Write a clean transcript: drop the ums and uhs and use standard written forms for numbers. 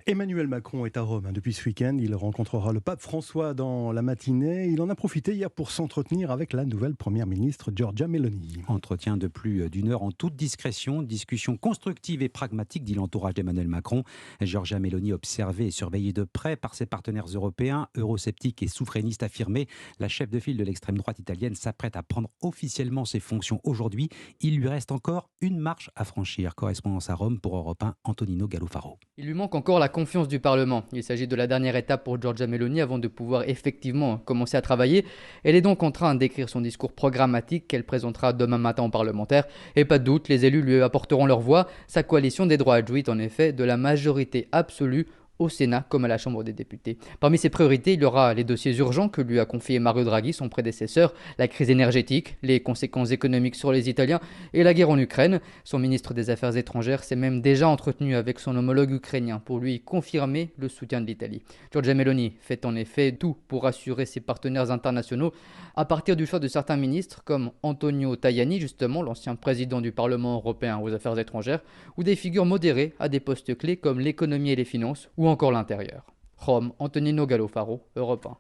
Emmanuel Macron est à Rome depuis ce week-end. Il rencontrera le pape François dans la matinée. Il en a profité hier pour s'entretenir avec la nouvelle première ministre Giorgia Meloni. Entretien de plus d'une heure en toute discrétion, discussion constructive et pragmatique, dit l'entourage d'Emmanuel Macron. Giorgia Meloni, observée et surveillée de près par ses partenaires européens, eurosceptiques et souverainistes affirmés, la chef de file de l'extrême droite italienne s'apprête à prendre officiellement ses fonctions aujourd'hui. Il lui reste encore une marche à franchir. Correspondance à Rome pour Europe 1, Antonino Gallofaro. Il lui manque encore la confiance du Parlement. Il s'agit de la dernière étape pour Giorgia Meloni avant de pouvoir effectivement commencer à travailler. Elle est donc en train d'écrire son discours programmatique qu'elle présentera demain matin aux parlementaires. Et pas de doute, les élus lui apporteront leur voix. Sa coalition des droites jouit en effet de la majorité absolue au Sénat comme à la Chambre des députés. Parmi ses priorités, il y aura les dossiers urgents que lui a confiés Mario Draghi, son prédécesseur, la crise énergétique, les conséquences économiques sur les Italiens et la guerre en Ukraine. Son ministre des Affaires étrangères s'est même déjà entretenu avec son homologue ukrainien pour lui confirmer le soutien de l'Italie. Giorgia Meloni fait en effet tout pour assurer ses partenaires internationaux à partir du choix de certains ministres comme Antonio Tajani, justement l'ancien président du Parlement européen aux affaires étrangères, ou des figures modérées à des postes clés comme l'économie et les finances ou encore l'intérieur. Rome, Antonino Gallofaro, Europe 1.